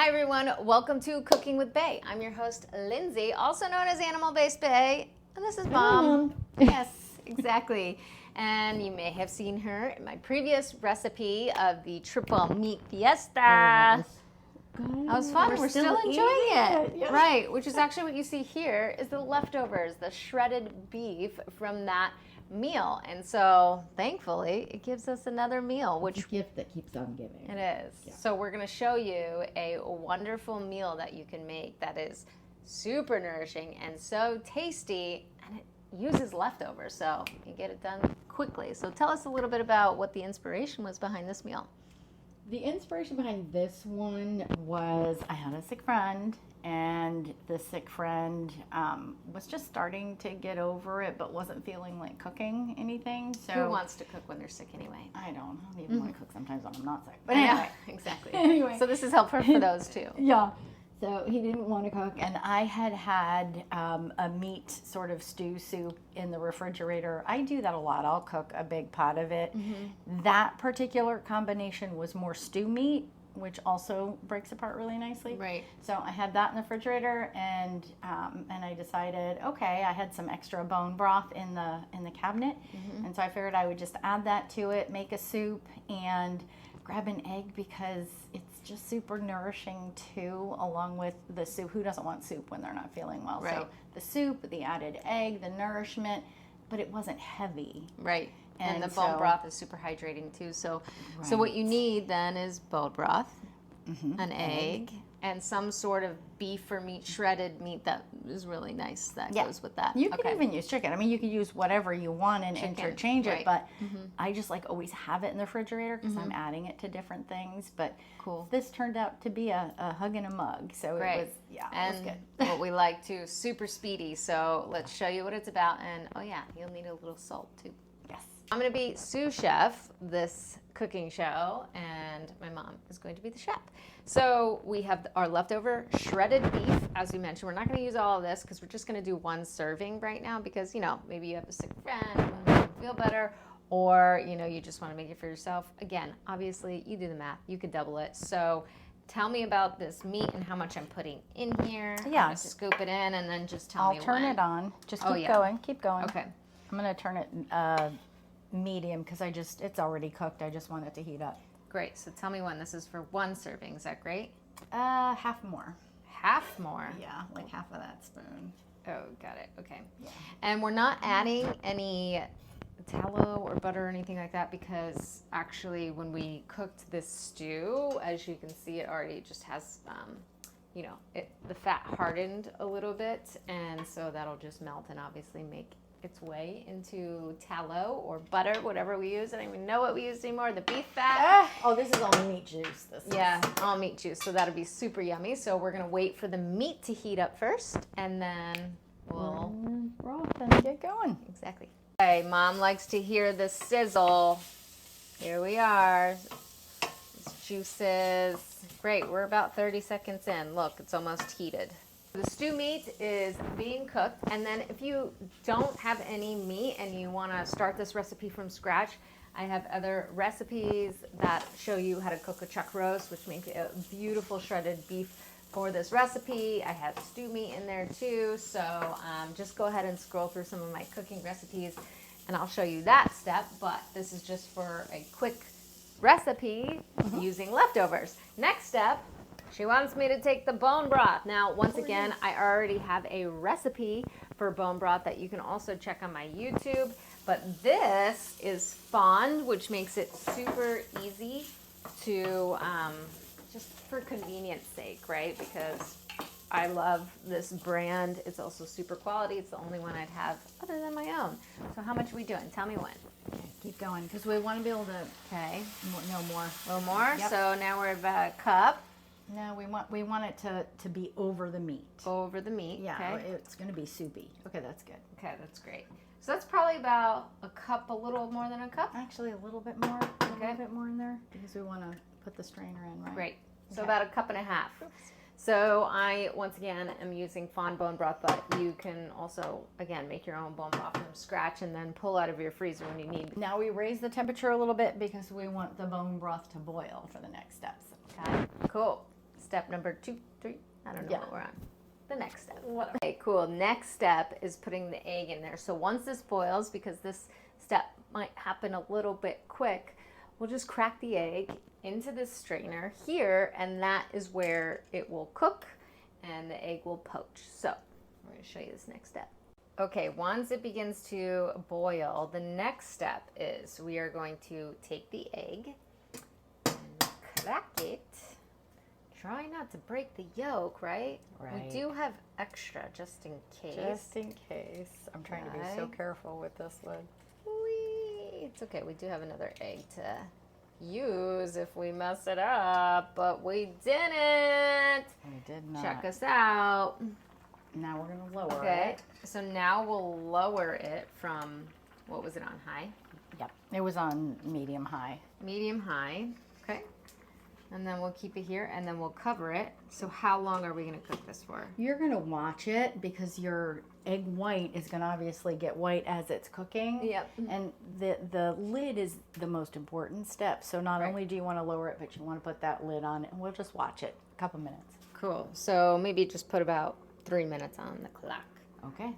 Hi everyone, welcome to Cooking with Bae. I'm your host, Lindsay, also known as Animal Based Bae, and this is Mom. Yes, exactly. And you may have seen her in my previous recipe of the triple meat fiesta. That was fun. We're still enjoying it. Yeah. Right, which is actually what you see here is the leftovers, the shredded beef from that meal. And so thankfully it gives us another meal, which it's a gift that keeps on giving. It is. Yeah. So we're going to show you a wonderful meal that you can make that is super nourishing and so tasty, and it uses leftovers, so you get it done quickly. So tell us a little bit about what the inspiration was behind this meal. The inspiration behind this one was I had a sick friend, and the sick friend was just starting to get over it, but wasn't feeling like cooking anything. So who wants to cook when they're sick anyway? I don't even want to cook sometimes when I'm not sick. But anyway, exactly. Anyway, so this is helpful for those too. Yeah. So he didn't want to cook, and I had a meat sort of stew soup in the refrigerator. I do that a lot. I'll cook a big pot of it. Mm-hmm. That particular combination was more stew meat, which also breaks apart really nicely. Right. So I had that in the refrigerator, and I decided, okay, I had some extra bone broth in the cabinet, mm-hmm. and so I figured I would just add that to it, make a soup, and grab an egg because it's just super nourishing too, along with the soup. Who doesn't want soup when they're not feeling well? Right. So the soup, the added egg, the nourishment, but it wasn't heavy. Right. And the bone broth is super hydrating too. So, right. So what you need then is bone broth, mm-hmm. an egg, and some sort of beef or meat, shredded meat that is really nice that goes with that. You can even use chicken. I mean, you could use whatever you want and interchange it, but mm-hmm. I just like always have it in the refrigerator because mm-hmm. I'm adding it to different things. But cool. This turned out to be a hug and a mug. So it was, it was good. What we like too, super speedy. So let's show you what it's about. And oh yeah, you'll need a little salt too. Yes. I'm going to be sous chef this cooking show, and my mom is going to be the chef. So we have our leftover shredded beef, as we mentioned. We're not going to use all of this because we're just going to do one serving right now because, you know, maybe you have a sick friend, you want to make them feel better, or, you know, you just want to make it for yourself. Again, obviously, you do the math. You could double it. So tell me about this meat and how much I'm putting in here. Yeah. Scoop it in, and then just tell me I'll turn it on. Just keep going. Keep going. Okay. I'm going to turn it medium because it's already cooked. I just want it to heat up. Great. So tell me when. This is for one serving. Is that great? Half more. Half more? Yeah, like half of that spoon. Oh, got it. Okay. Yeah. And we're not adding any tallow or butter or anything like that because actually when we cooked this stew, as you can see, it already just has, you know, the fat hardened a little bit, and so that'll just melt and obviously make its way into tallow or butter, whatever we use. I don't even know what we use anymore. The beef fat. Oh, this is all meat juice. All meat juice. So that'll be super yummy. So we're gonna wait for the meat to heat up first, and then we'll broth and get going. Exactly. Okay, Mom likes to hear the sizzle. Here we are. These juices. Great. We're about 30 seconds in. Look, it's almost heated. The stew meat is being cooked, and then if you don't have any meat and you want to start this recipe from scratch, I have other recipes that show you how to cook a chuck roast, which makes a beautiful shredded beef for this recipe. I have stew meat in there too, so just go ahead and scroll through some of my cooking recipes and I'll show you that step, but this is just for a quick recipe using leftovers. Next step, she wants me to take the bone broth. Now, once again, I already have a recipe for bone broth that you can also check on my YouTube. But this is fond, which makes it super easy to, just for convenience sake, right? Because I love this brand. It's also super quality. It's the only one I'd have other than my own. So how much are we doing? Tell me when. Okay, keep going, because we want to be able to, no more. A little more? Yep. So now we're about a cup. No, we want it to be over the meat. Over the meat. Yeah, okay. It's going to be soupy. Okay, that's good. Okay, that's great. So that's probably about a cup, a little more than a cup. Actually, a little bit more. A little bit more in there because we want to put the strainer in, right? Great. So about a cup and a half. Oops. So I, once again, am using fond bone broth, but you can also, again, make your own bone broth from scratch and then pull out of your freezer when you need. Now we raise the temperature a little bit because we want the bone broth to boil for the next steps. Okay, cool. step number 2, 3. I don't know Yeah. what we're on. The next step. Okay, cool. Next step is putting the egg in there. So once this boils, because this step might happen a little bit quick, we'll just crack the egg into this strainer here, and that is where it will cook and the egg will poach. So we're going to show you this next step. Okay, once it begins to boil, the next step is we are going to take the egg and crack it. Try not to break the yolk, right? Right. We do have extra just in case. Just in case. I'm trying to be so careful with this lid. Whee! It's okay. We do have another egg to use if we mess it up, but we didn't. We did not. Check us out. Now we're going to lower Okay, it. so now we'll lower it from, what was it on, high? Yep. It was on medium high. Medium high, okay. And then we'll keep it here and then we'll cover it. So how long are we gonna cook this for? You're going to watch it because your egg white is going to obviously get white as it's cooking. Yep. And the lid is the most important step. So not only do you want to lower it, but you want to put that lid on it, and we'll just watch it a couple minutes. Cool, so maybe just put about 3 minutes on the clock. Okay.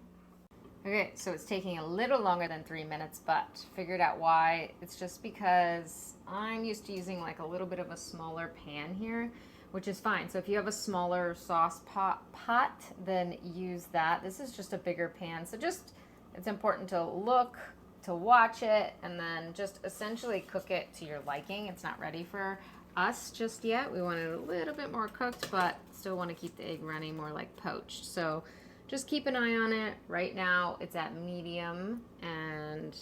Okay, so it's taking a little longer than 3 minutes, but figured out why. It's just because I'm used to using like a little bit of a smaller pan here, which is fine. So if you have a smaller sauce pot, then use that. This is just a bigger pan. So just, it's important to look, to watch it, and then just essentially cook it to your liking. It's not ready for us just yet. We want it a little bit more cooked, but still want to keep the egg runny, more like poached. So just keep an eye on it. Right now it's at medium, and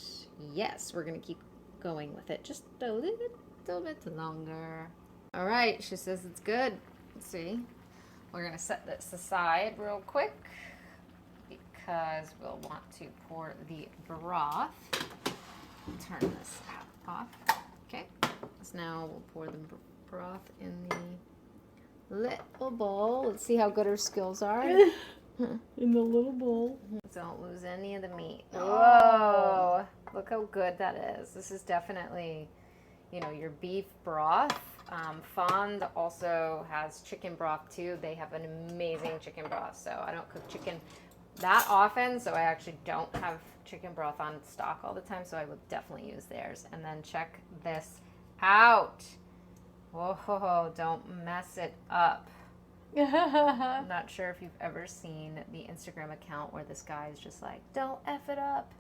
yes, we're gonna keep going with it just a little bit longer. All right, she says it's good. Let's see. We're gonna set this aside real quick because we'll want to pour the broth. Turn this off. Okay, so now we'll pour the broth in the little bowl. Let's see how good her skills are. In the little bowl. Don't lose any of the meat. Whoa, look how good that is. This is definitely, you know, your beef broth. Fond also has chicken broth too. They have an amazing chicken broth. So I don't cook chicken that often, so I actually don't have chicken broth on stock all the time, so I would definitely use theirs. And then check this out. Whoa, don't mess it up. I'm not sure if you've ever seen the Instagram account where this guy is just like, don't F it up.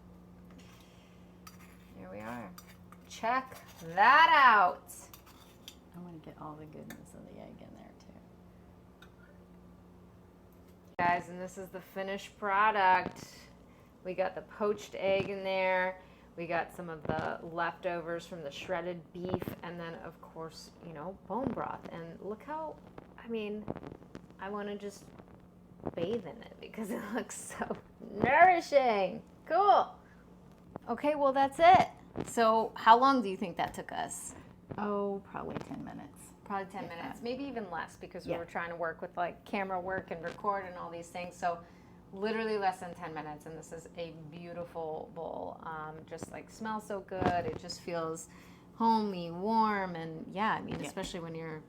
Here we are. Check that out. I want to get all the goodness of the egg in there too. Guys, and this is the finished product. We got the poached egg in there. We got some of the leftovers from the shredded beef, and then of course, you know, bone broth. And look how, I mean, I want to just bathe in it because it looks so nourishing. Cool. Okay, well that's it. So how long do you think that took us? Oh, probably 10 minutes. Probably 10 minutes, maybe even less, because we were trying to work with like camera work and record and all these things. So literally less than 10 minutes, and this is a beautiful bowl. Just like smells so good. It just feels homey, warm, and yeah, I mean, especially when you're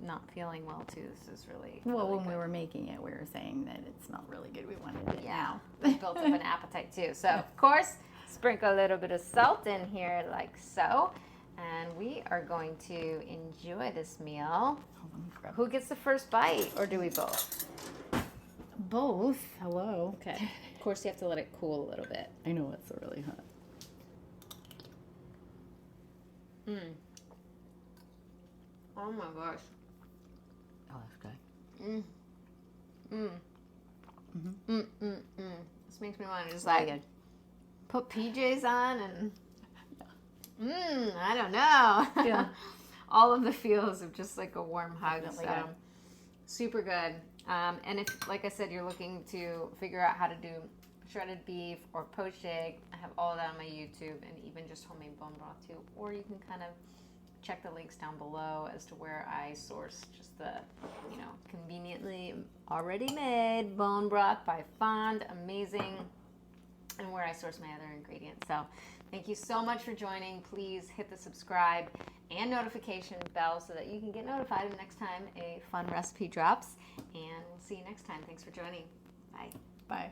not feeling well too, this is really, Well, really when good. we were making it, we were saying that it smelled really good. We wanted it now. It built up an appetite too. So of course, sprinkle a little bit of salt in here like so. And we are going to enjoy this meal. Who gets the first bite, or do we both? Both. Hello. Okay. Of course, you have to let it cool a little bit. I know it's really hot. Oh my gosh. Oh, that's good. This makes me want to just like put PJs on and I don't know. Yeah. All of the feels of just like a warm hug. Definitely So good. super good. And if, like I said, you're looking to figure out how to do shredded beef or poached egg, I have all of that on my YouTube, and even just homemade bone broth too. Or you can kind of check the links down below as to where I source just the, you know, conveniently already made bone broth by Fond. Amazing. and where I source my other ingredients. So thank you so much for joining. Please hit the subscribe and notification bell so that you can get notified the next time a fun recipe drops. And we'll see you next time. Thanks for joining. Bye. Bye.